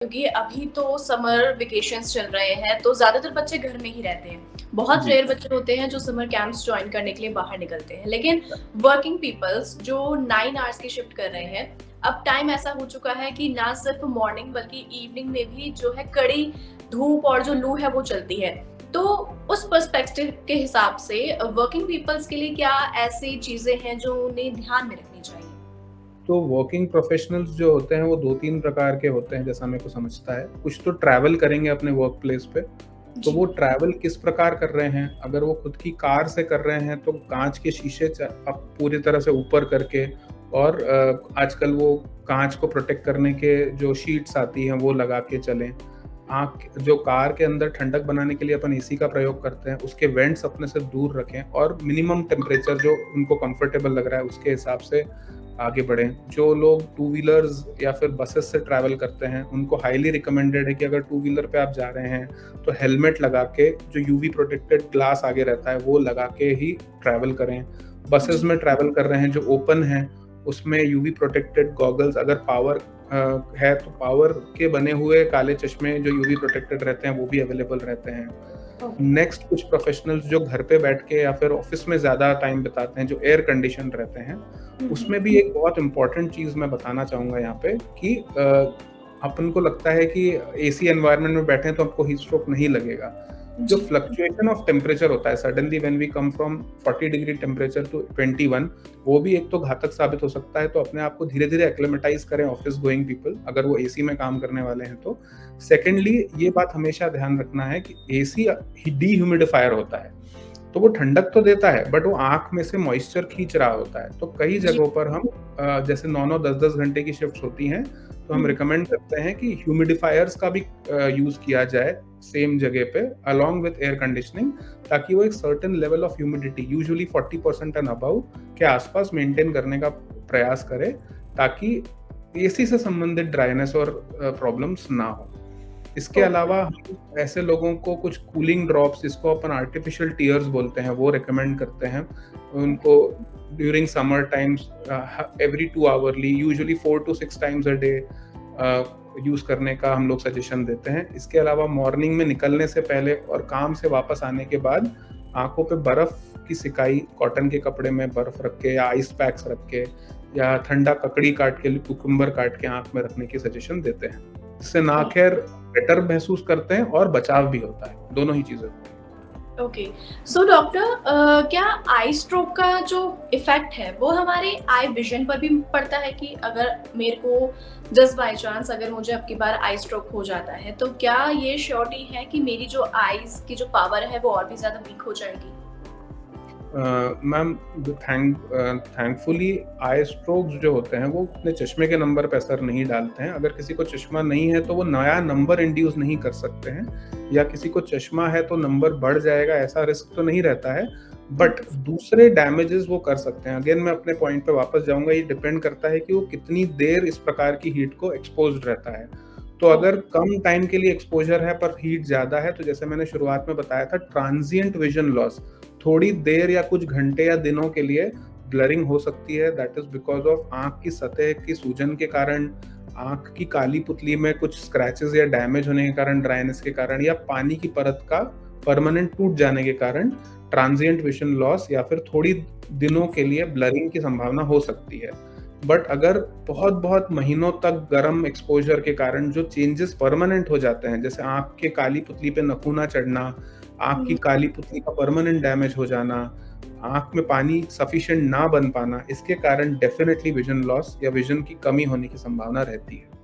क्योंकि अभी तो समर वेकेशंस चल रहे हैं, तो ज़्यादातर बच्चे घर में ही रहते हैं। बहुत जी। रेयर बच्चे होते हैं जो समर कैंप्स जॉइन करने के लिए बाहर निकलते हैं। लेकिन वर्किंग पीपल्स जो 9 आवर्स की शिफ्ट कर रहे हैं, अब टाइम ऐसा हो चुका है कि ना सिर्फ मॉर्निंग बल्कि इवनिंग में भी जो है कड़ी धूप और जो लू है वो चलती है। तो उस पर्सपेक्टिव के हिसाब से वर्किंग पीपल्स के लिए क्या ऐसी चीज़ें हैं जो उन्हें ध्यान में रखनी चाहिए? तो वर्किंग प्रोफेशनल्स जो होते हैं वो 2-3 प्रकार के होते हैं जैसा मेरे को समझता है। कुछ तो ट्रैवल करेंगे अपने वर्क प्लेस पे, तो जी। वो ट्रैवल किस प्रकार कर रहे हैं, अगर वो खुद की कार से कर रहे हैं तो काँच के शीशे आप पूरी तरह से ऊपर करके और आजकल वो काँच को प्रोटेक्ट करने के जो शीट्स आती हैं वो लगा के चलें। आँख जो कार के अंदर ठंडक बनाने के लिए अपन एसी का प्रयोग करते हैं, उसके वेंट्स अपने से दूर रखें और मिनिमम टेम्परेचर जो उनको कंफर्टेबल लग रहा है उसके हिसाब से आगे बढ़ें। जो लोग टू व्हीलर्स या फिर बसेस से ट्रैवल करते हैं, उनको हाईली रिकमेंडेड है कि अगर टू व्हीलर पे आप जा रहे हैं, तो हेलमेट लगा के जो यूवी प्रोटेक्टेड ग्लास आगे रहता है, वो लगा के ही ट्रैवल करें। बसेस जी। में ट्रैवल कर रहे हैं जो ओपन हैं, उसमें यूवी प्रोटेक्टेड गॉगल्स अगर पावर है तो पावर के बने हुए काले चश्मे जो यूवी प्रोटेक्टेड रहते हैं, वो भी अवेलेबल रहते हैं। ओके। नेक्स्ट कुछ प्रोफेशनल्स जो घर पे बैठ के या फिर ऑफिस में ज़्यादा टाइम बिताते हैं, जो एयर कंडीशन रहते हैं, हुँ, हुँ। उसमें भी एक बहुत इम्पोर्टेंट चीज़ मैं बताना चाहूँगा यहाँ पे कि अपन को लगता है कि एसी एनवायरनमेंट में बैठे हैं तो आपको हीट स्ट्रोक नहीं लगेगा। जो जी। फ्लक्चुएशन ऑफ टेम्परेचर होता है suddenly when we come from 40 degree temperature to 21, वो भी एक तो घातक साबित हो सकता है, तो अपने आप को धीरे-धीरे एक्लिमेटाइज़ करें ऑफिस गोइंग पीपल, अगर वो एसी में काम करने वाले हैं तो। सेकेंडली ये बात हमेशा ध्यान रखना है कि एसी डीह्यूमिडिफायर होता है, तो वो ठंडक तो देता है बट वो आँख में से मॉइस्चर खींच रहा होता है। तो कई जी। जगहों पर हम जैसे 9-9 10-10 घंटे की शिफ्ट्स होती हैं, तो हम हुँ। रिकमेंड करते हैं कि ह्यूमिडिफायर्स का भी यूज़ किया जाए सेम जगह पे अलोंग विथ एयर कंडीशनिंग, ताकि वो एक certain level of humidity usually 40% and above के आसपास मेंटेन करने का प्रयास करे, ताकि एसी से संबंधित ड्राइनेस और प्रॉब्लम्स ना हो। इसके ओके। अलावा हम ऐसे लोगों को कुछ कूलिंग ड्रॉप्स, जिसको अपन आर्टिफिशियल टीयर्स बोलते हैं, वो रिकमेंड करते हैं। ओके। उनको during summer times every 2 hourly usually 4 to 6 times a day use करने का हम लोग सजेशन देते हैं। इसके अलावा मॉर्निंग में निकलने से पहले और काम से वापस आने के बाद आँखों पे बर्फ़ की सिकाई कॉटन के कपड़े में बर्फ़ रख के या आइस पैक्स रख के या ठंडा ककड़ी काट के, कुकुम्बर काट के आँख में रखने की सजेशन देते हैं। इससे ना ओके। खैर बेटर महसूस करते हैं और बचाव भी होता है, दोनों ही चीज़ें होती हैं। ओके। सो डॉक्टर क्या आई स्ट्रोक का जो इफ़ेक्ट है, वो हमारे आई विज़न पर भी पड़ता है कि अगर मेरे को जस्ट बाय चांस अगर मुझे अब की बार आई स्ट्रोक हो जाता है, तो क्या ये श्योरिटी है कि मेरी जो आईज़ की जो पावर है, वो और भी ज़्यादा वीक हो जाएगी? मैम थैंकफुली आई स्ट्रोक्स जो होते हैं वो अपने चश्मे के नंबर पे असर नहीं डालते हैं। अगर किसी को चश्मा नहीं है तो वो नया नंबर इंड्यूस नहीं कर सकते हैं, या किसी को चश्मा है तो नंबर बढ़ जाएगा, ऐसा रिस्क तो नहीं रहता है। बट दूसरे डैमेजेस वो कर सकते हैं। अगेन मैं अपने पॉइंट पे वापस जाऊँगा, ये डिपेंड करता है कि वो कितनी देर इस प्रकार की हीट को एक्सपोज़्ड रहता है। तो अगर ओके। कम टाइम के लिए एक्सपोज़र है पर हीट ज़्यादा है, तो जैसे मैंने शुरुआत में बताया था, ट्रांजिएंट विज़न लॉस, थोड़ी देर या कुछ घंटे या दिनों के लिए ब्लरिंग हो सकती है। दैट इज़ बिकॉज़ ऑफ आँख की सतह की सूजन के कारण, आँख की काली पुतली में कुछ स्क्रैचेज़ या डैमेज होने के कारण, ड्राइनेस के कारण, या पानी की परत का परमानेंट टूट जाने के कारण ट्रांजिएंट विज़न लॉस या फिर थोड़ी दिनों के लिए ब्लरिंग की संभावना हो सकती है। बट अगर बहुत-बहुत महीनों तक गर्म एक्सपोज़र के कारण जो चेंजेस परमानेंट हो जाते हैं, जैसे आँख के काली पुतली पे नखूना चढ़ना, आँख की हुँ। काली पुतली का परमानेंट डैमेज हो जाना, आँख में पानी सफिशिएंट ना बन पाना, इसके कारण डेफ़िनिटली विज़न लॉस या विज़न की कमी होने की संभावना रहती है।